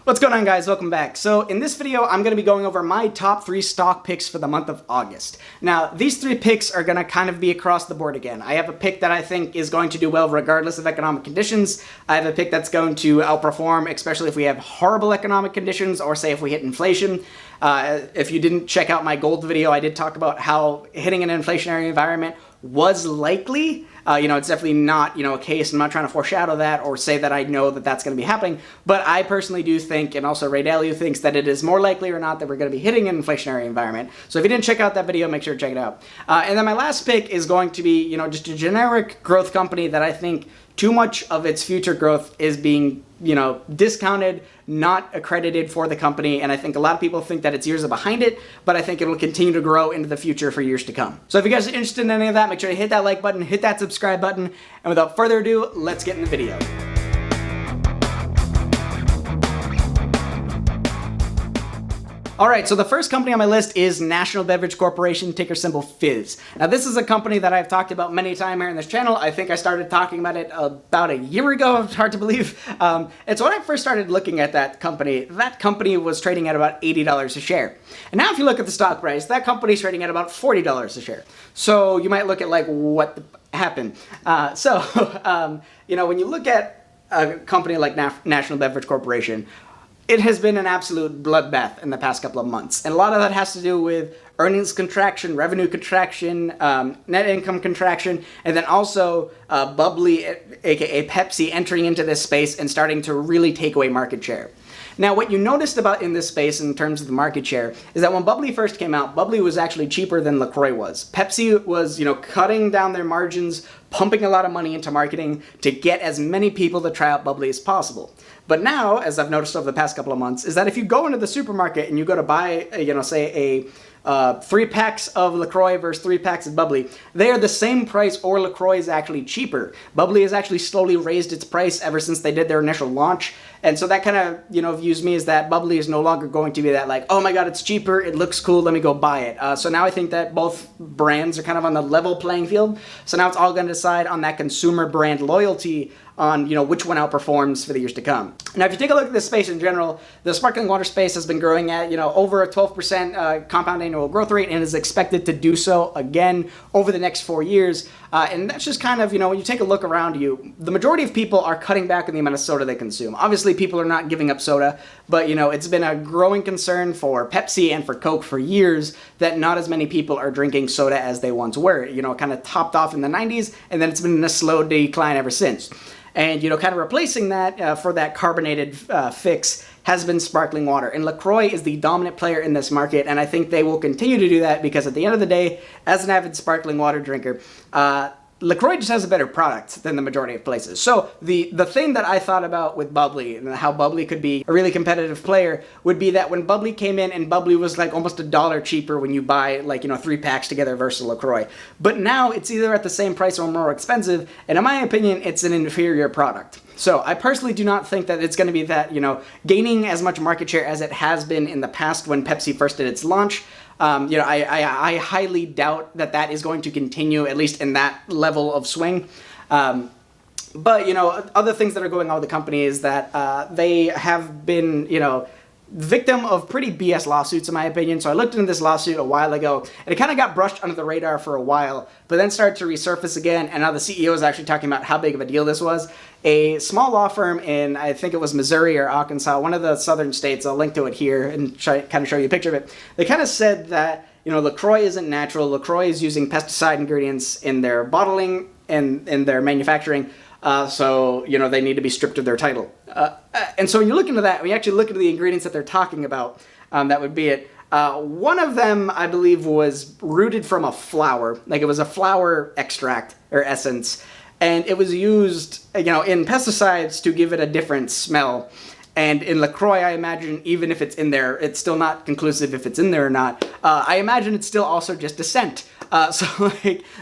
What's going on, guys? Welcome back. So in this video, I'm going to be going over my top 3 stock picks for the month of August. Now, these 3 picks are going to kind of be across the board again. I have a pick that I think is going to do well regardless of economic conditions. I have a pick that's going to outperform, especially if we have horrible economic conditions or say if we hit inflation. If you didn't check out my gold video, I did talk about how hitting an inflationary environment was likely. It's definitely not, a case. I'm not trying to foreshadow that or say that I know that that's going to be happening, but I personally do think, and also Ray Dalio thinks, that it is more likely or not that we're going to be hitting an inflationary environment. So if you didn't check out that video, make sure to check it out. And then my last pick is going to be, just a generic growth company that I think too much of its future growth is being, discounted, not accredited for the company, and I think a lot of people think that it's years behind it, but I think it'll continue to grow into the future for years to come. So if you guys are interested in any of that, make sure to hit that like button, hit that subscribe button, and without further ado, let's get in the video. Alright, so the first company on my list is National Beverage Corporation, ticker symbol FIZ. Now this is a company that I've talked about many times here in this channel. I think I started talking about it about a year ago, it's hard to believe. And so when I first started looking at that company was trading at about $80 a share. And now if you look at the stock price, that company's trading at about $40 a share. So you might look at like, what happened? When you look at a company like National Beverage Corporation, it has been an absolute bloodbath in the past couple of months. And a lot of that has to do with earnings contraction, revenue contraction, net income contraction, and then also Bubbly, aka Pepsi, entering into this space and starting to really take away market share. Now, what you noticed about in this space in terms of the market share is that when Bubbly first came out, Bubbly was actually cheaper than LaCroix was. Pepsi was, cutting down their margins, pumping a lot of money into marketing to get as many people to try out Bubbly as possible. But now, as I've noticed over the past couple of months, is that if you go into the supermarket and you go to buy, say a 3 packs of LaCroix versus 3 packs of Bubbly, they are the same price, or LaCroix is actually cheaper. Bubbly has actually slowly raised its price ever since they did their initial launch. And so that kind of, views me as that Bubbly is no longer going to be that like, oh my god, it's cheaper, it looks cool, let me go buy it. So now I think that both brands are kind of on the level playing field. So now it's all going to decide on that consumer brand loyalty on, which one outperforms for the years to come. Now, if you take a look at this space in general, the sparkling water space has been growing at, over a 12% compound annual growth rate and is expected to do so again over the next 4 years. And that's just kind of, when you take a look around you, the majority of people are cutting back on the amount of soda they consume. Obviously, people are not giving up soda, but, it's been a growing concern for Pepsi and for Coke for years that not as many people are drinking soda as they once were. It kind of topped off in the 90s, and then it's been in a slow decline ever since. And, kind of replacing that for that carbonated fix has been sparkling water. And LaCroix is the dominant player in this market, and I think they will continue to do that because at the end of the day, as an avid sparkling water drinker, LaCroix just has a better product than the majority of places. So the thing that I thought about with Bubbly and how Bubbly could be a really competitive player would be that when Bubbly came in, and Bubbly was like almost $1 cheaper when you buy 3 packs together versus LaCroix. But now it's either at the same price or more expensive, and in my opinion, it's an inferior product. So I personally do not think that it's going to be that, gaining as much market share as it has been in the past when Pepsi first did its launch. I highly doubt that that is going to continue, at least in that level of swing. But, other things that are going on with the company is that they have been, victim of pretty BS lawsuits, in my opinion. So I looked into this lawsuit a while ago, and it kind of got brushed under the radar for a while, but then started to resurface again, and now the CEO is actually talking about how big of a deal this was. A small law firm in, I think it was Missouri or Arkansas, one of the southern states, I'll link to it here and kind of show you a picture of it. They kind of said that, LaCroix isn't natural. LaCroix is using pesticide ingredients in their bottling and in their manufacturing. So they need to be stripped of their title. And so when you look into that, when you actually look into the ingredients that they're talking about, that would be it. One of them, I believe, was rooted from a flower. Like it was a flower extract or essence. And it was used, in pesticides to give it a different smell. And in LaCroix, I imagine, even if it's in there, it's still not conclusive if it's in there or not. I imagine it's still also just a scent.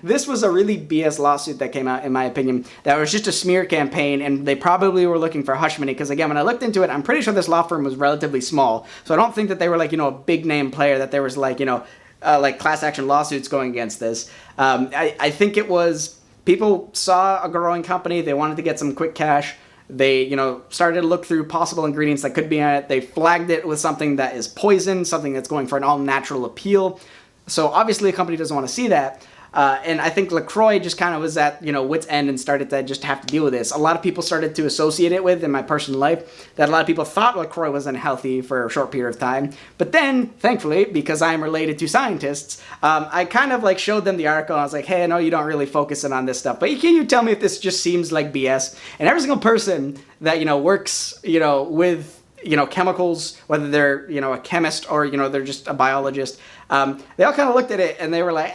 This was a really BS lawsuit that came out, in my opinion, that was just a smear campaign, and they probably were looking for hush money, because again, when I looked into it, I'm pretty sure this law firm was relatively small, so I don't think that they were a big name player, that there was class action lawsuits going against this. I think it was, people saw a growing company, they wanted to get some quick cash, They, started to look through possible ingredients that could be in it. They flagged it with something that is poison, something that's going for an all-natural appeal. So obviously a company doesn't want to see that. And I think LaCroix just kind of was at, wit's end and started to just have to deal with this. A lot of people started to associate it with, in my personal life, that a lot of people thought LaCroix was unhealthy for a short period of time. But then, thankfully, because I'm related to scientists, I kind of like showed them the article. And I was like, hey, I know you don't really focus in on this stuff, but can you tell me if this just seems like BS? And every single person that, works, with chemicals, whether they're, a chemist or, they're just a biologist, they all kind of looked at it and they were like,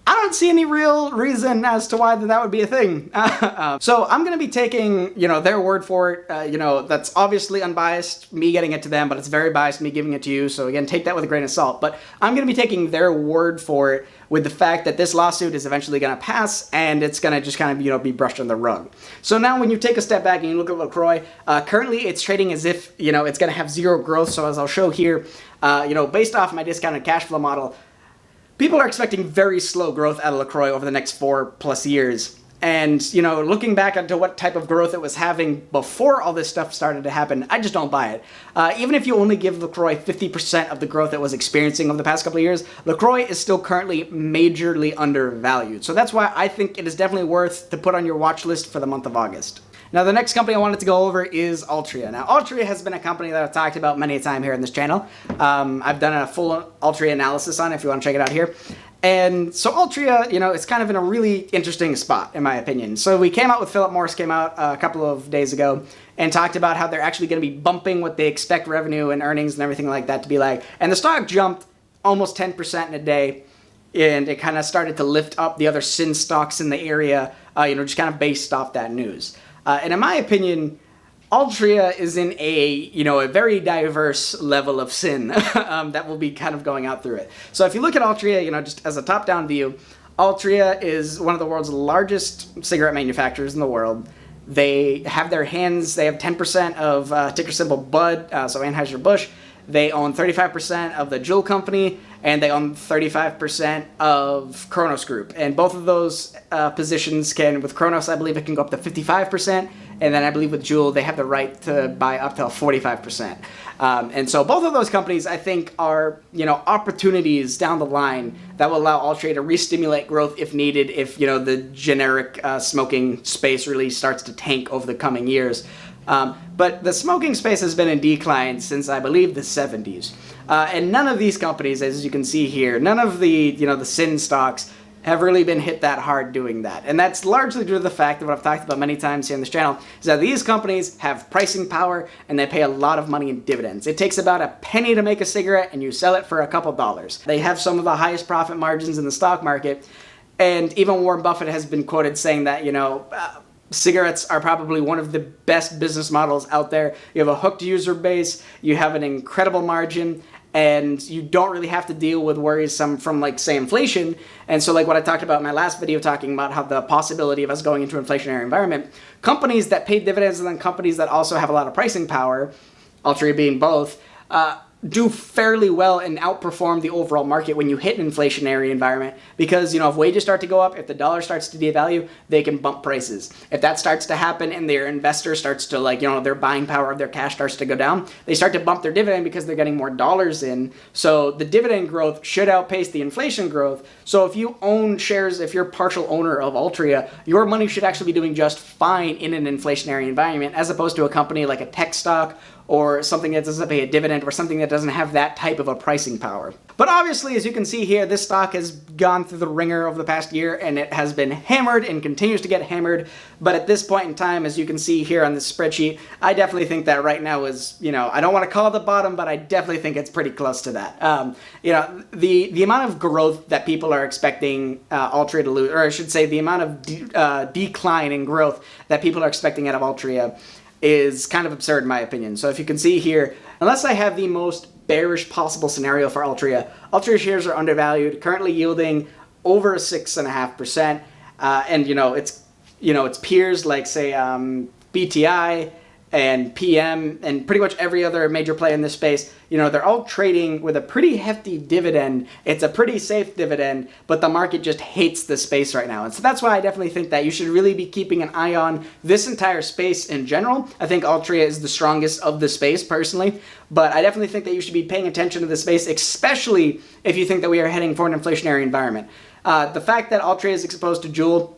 I don't see any real reason as to why that would be a thing. So I'm going to be taking, their word for it. That's obviously unbiased, me getting it to them, but it's very biased, me giving it to you. So again, take that with a grain of salt. But I'm going to be taking their word for it with the fact that this lawsuit is eventually going to pass and it's going to just kind of, be brushed on the rug. So now when you take a step back and you look at LaCroix, currently it's trading as if, it's going to have zero growth. So as I'll show here, based off my discounted cash flow model, people are expecting very slow growth out of LaCroix over the next 4+ years. And, looking back into what type of growth it was having before all this stuff started to happen, I just don't buy it. Even if you only give LaCroix 50% of the growth it was experiencing over the past couple of years, LaCroix is still currently majorly undervalued. So that's why I think it is definitely worth to put on your watch list for the month of August. Now, the next company I wanted to go over is Altria. Now, Altria has been a company that I've talked about many a time here on this channel. I've done a full Altria analysis on it if you want to check it out here. And so Altria, it's kind of in a really interesting spot, in my opinion. So we came out with Philip Morris came out a couple of days ago and talked about how they're actually going to be bumping what they expect revenue and earnings and everything like that to be like. And the stock jumped almost 10% in a day. And it kind of started to lift up the other sin stocks in the area, just kind of based off that news. And in my opinion, Altria is in a very diverse level of sin that will be kind of going out through it. So if you look at Altria, just as a top-down view, Altria is one of the world's largest cigarette manufacturers in the world. They have they have 10% of ticker symbol Bud, so Anheuser-Busch. They own 35% of the Juul company, and they own 35% of Kronos Group. And both of those positions with Kronos, I believe it can go up to 55%. And then I believe with Juul, they have the right to buy up to 45%. And so both of those companies, I think, are, opportunities down the line that will allow Altria to re-stimulate growth if needed, if, the generic smoking space really starts to tank over the coming years. But the smoking space has been in decline since, I believe, the 70s. And none of these companies, as you can see here, none of the, the sin stocks have really been hit that hard doing that. And that's largely due to the fact that what I've talked about many times here on this channel is that these companies have pricing power and they pay a lot of money in dividends. It takes about a penny to make a cigarette and you sell it for a couple dollars. They have some of the highest profit margins in the stock market. And even Warren Buffett has been quoted saying that, cigarettes are probably one of the best business models out there. You have a hooked user base, you have an incredible margin, and you don't really have to deal with worries from like, say, inflation. And so like what I talked about in my last video talking about how the possibility of us going into an inflationary environment, companies that pay dividends and then companies that also have a lot of pricing power, Altria being both, do fairly well and outperform the overall market when you hit an inflationary environment because, if wages start to go up, if the dollar starts to devalue, they can bump prices. If that starts to happen and their investor starts to their buying power of their cash starts to go down, they start to bump their dividend because they're getting more dollars in. So the dividend growth should outpace the inflation growth. So if you own shares, if you're a partial owner of Altria, your money should actually be doing just fine in an inflationary environment as opposed to a company like a tech stock or something that doesn't pay a dividend or something that doesn't have that type of a pricing power. But obviously, as you can see here, this stock has gone through the ringer over the past year and it has been hammered and continues to get hammered. But at this point in time, as you can see here on this spreadsheet, I definitely think that right now is, I don't want to call it the bottom, but I definitely think it's pretty close to that. The amount of growth that people are expecting Altria to lose, or I should say the amount of decline in growth that people are expecting out of Altria is kind of absurd in my opinion. So if you can see here, unless I have the most bearish possible scenario for Altria, Altria shares are undervalued, currently yielding over 6.5%. And its peers like say BTI and PM and pretty much every other major player in this space, they're all trading with a pretty hefty dividend. It's a pretty safe dividend, but the market just hates the space right now. And so that's why I definitely think that you should really be keeping an eye on this entire space in general. I think Altria is the strongest of the space personally, but I definitely think that you should be paying attention to the space, especially if you think that we are heading for an inflationary environment. The fact that Altria is exposed to Juul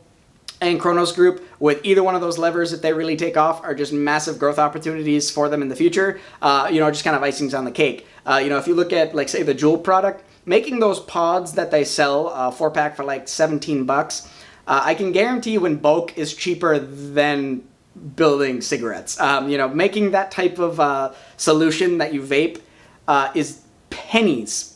and Kronos Group, with either one of those levers, if they really take off, are just massive growth opportunities for them in the future. Just kind of icings on the cake. If you look at, like, say, the Juul product, making those pods that they sell, 4-pack for like $17, I can guarantee you in bulk is cheaper than building cigarettes. Making that type of solution that you vape is pennies,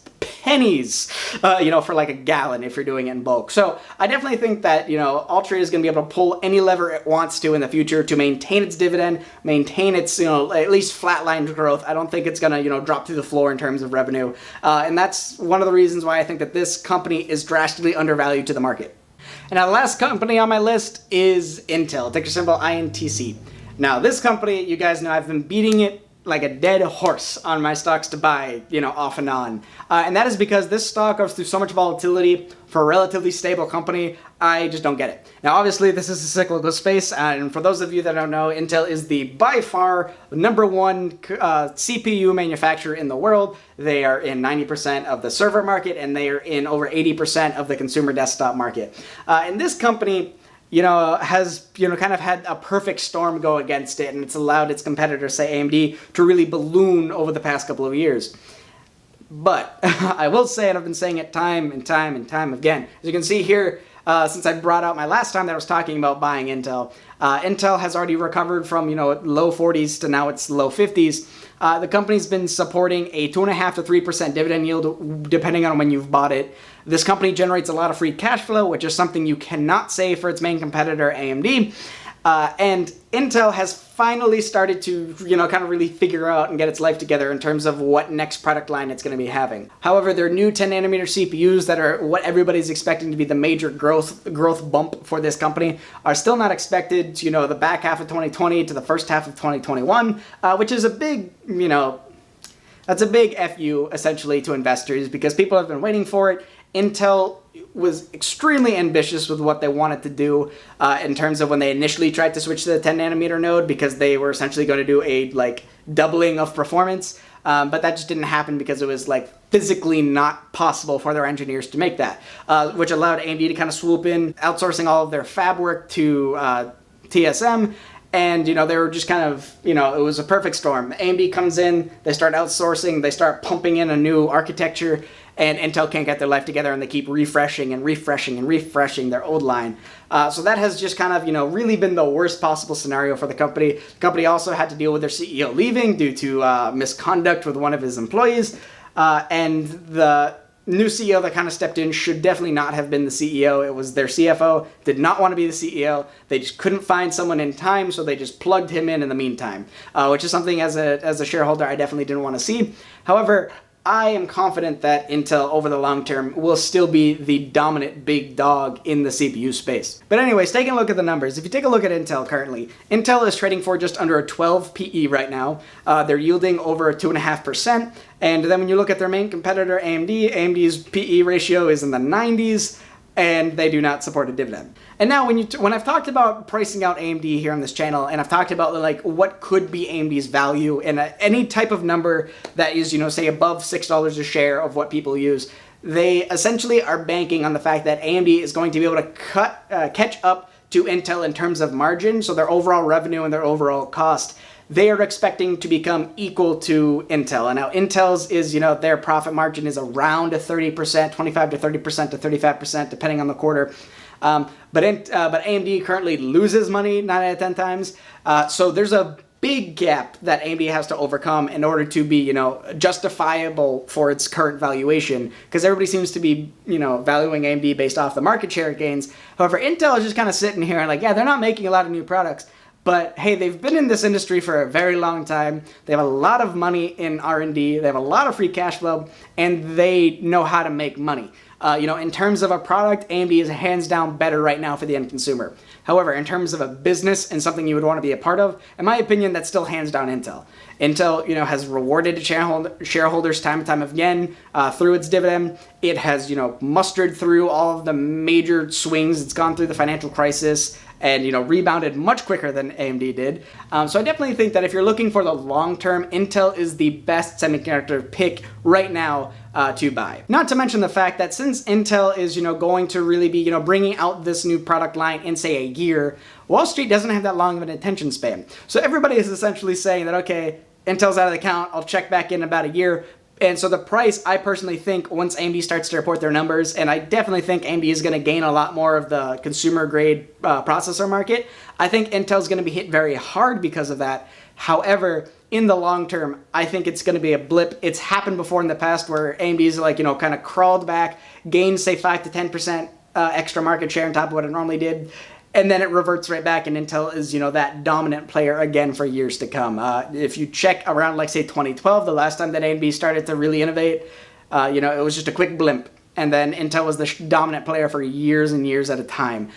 for like a gallon if you're doing it in bulk. So I definitely think that, Altria is going to be able to pull any lever it wants to in the future to maintain its dividend, maintain its, at least flatlined growth. I don't think it's going to, drop through the floor in terms of revenue. And that's one of the reasons why I think that this company is drastically undervalued to the market. And now the last company on my list is Intel, ticker symbol INTC. Now this company, you guys know I've been beating it like a dead horse on my stocks to buy, off and on. And that is because this stock goes through so much volatility for a relatively stable company. I just don't get it. Now, obviously, this is a cyclical space, and for those of you that don't know, Intel is the by far #1 CPU manufacturer in the world. They are in 90% of the server market, and they are in over 80% of the consumer desktop market. And this company, has, kind of had a perfect storm go against it, and it's allowed its competitors, say AMD, to really balloon over the past couple of years. But I will say, and I've been saying it time and time and time again, as you can see here, since I brought out my last time that I was talking about buying Intel, Intel has already recovered from, low 40s to now it's low 50s. The company's been supporting a 2.5% to 3% dividend yield, depending on when you've bought it. This company generates a lot of free cash flow, which is something you cannot say for its main competitor, AMD. And Intel has finally started to, kind of really figure out and get its life together in terms of what next product line it's going to be having. However, their new 10nm CPUs that are what everybody's expecting to be the major growth bump for this company are still not expected, the back half of 2020 to the first half of 2021, which is a big, that's a big FU essentially to investors because people have been waiting for it. Intel was extremely ambitious with what they wanted to do in terms of when they initially tried to switch to the 10nm node because they were essentially going to do a doubling of performance, but that just didn't happen because it was physically not possible for their engineers to make that, which allowed AMD to kind of swoop in, outsourcing all of their fab work to TSM. And, they were just kind of, it was a perfect storm. AMD comes in, they start outsourcing, they start pumping in a new architecture, and Intel can't get their life together, and they keep refreshing and refreshing and refreshing their old line. So that has just kind of, really been the worst possible scenario for the company. The company also had to deal with their CEO leaving due to misconduct with one of his employees, and the new CEO that kind of stepped in should definitely not have been the CEO. It was their CFO, did not want to be the CEO. They just couldn't find someone in time, so they just plugged him in the meantime, which is something as a shareholder I definitely didn't want to see. However, I am confident that Intel over the long term will still be the dominant big dog in the CPU space. But anyways, taking a look at the numbers, if you take a look at Intel currently, Intel is trading for just under a 12 PE right now. They're yielding over 2.5%. And then when you look at their main competitor, AMD, AMD's PE ratio is in the 90s. And they do not support a dividend. And now when I've talked about pricing out AMD here on this channel, and I've talked about what could be AMD's value in any type of number that is, say above $6 a share of what people use, they essentially are banking on the fact that AMD is going to be able to catch up to Intel in terms of margin, so their overall revenue and their overall cost. They are expecting to become equal to Intel. And now Intel's is, their profit margin is around 30%, 25 to 30% to 35%, depending on the quarter. But AMD currently loses money 9 out of 10 times. So there's a big gap that AMD has to overcome in order to be, justifiable for its current valuation, because everybody seems to be, valuing AMD based off the market share gains. However, Intel is just kind of sitting here and yeah, they're not making a lot of new products, But hey, they've been in this industry for a very long time. They have a lot of money in R&D. They have a lot of free cash flow, and they know how to make money. In terms of a product, AMD is hands down better right now for the end consumer. However, in terms of a business and something you would want to be a part of, in my opinion, that's still hands down Intel. Intel, has rewarded its shareholders time and time again through its dividend. It has, mustered through all of the major swings. It's gone through the financial crisis and, rebounded much quicker than AMD did. So I definitely think that if you're looking for the long term, Intel is the best semiconductor pick right now to buy. Not to mention the fact that since Intel is, going to really be, bringing out this new product line in, say, a year, Wall Street doesn't have that long of an attention span. So everybody is essentially saying that, okay, Intel's out of the count, I'll check back in about a year. And so the price, I personally think, once AMD starts to report their numbers, and I definitely think AMD is going to gain a lot more of the consumer-grade processor market, I think Intel's going to be hit very hard because of that. However, in the long term, I think it's going to be a blip. It's happened before in the past where AMD's kind of crawled back, gained, say, 5 to 10% extra market share on top of what it normally did, and then it reverts right back, and Intel is, that dominant player again for years to come. If you check around, like, say, 2012, the last time that AMD started to really innovate, it was just a quick blimp. And then Intel was the dominant player for years and years at a time.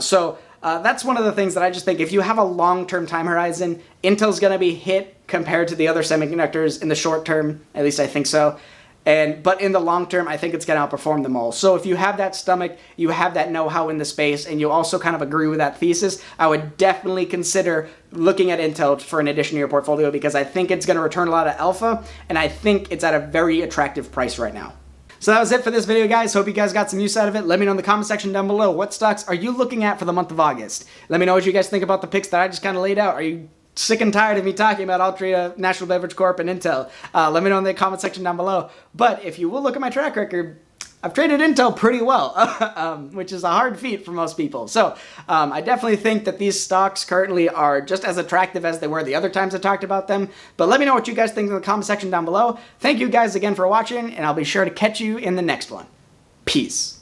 So that's one of the things that I just think, if you have a long-term time horizon, Intel's going to be hit compared to the other semiconductors in the short term. At least I think so. But in the long term, I think it's going to outperform them all. So if you have that stomach, you have that know-how in the space, and you also kind of agree with that thesis, I would definitely consider looking at Intel for an addition to your portfolio, because I think it's going to return a lot of alpha, and I think it's at a very attractive price right now. So that was it for this video, guys. Hope you guys got some use out of it. Let me know in the comment section down below, what stocks are you looking at for the month of August? Let me know what you guys think about the picks that I just kind of laid out. Are you sick and tired of me talking about Altria, National Beverage Corp, and Intel? Let me know in the comment section down below. But if you will look at my track record, I've traded Intel pretty well, which is a hard feat for most people. So I definitely think that these stocks currently are just as attractive as they were the other times I talked about them. But let me know what you guys think in the comment section down below. Thank you guys again for watching, and I'll be sure to catch you in the next one. Peace.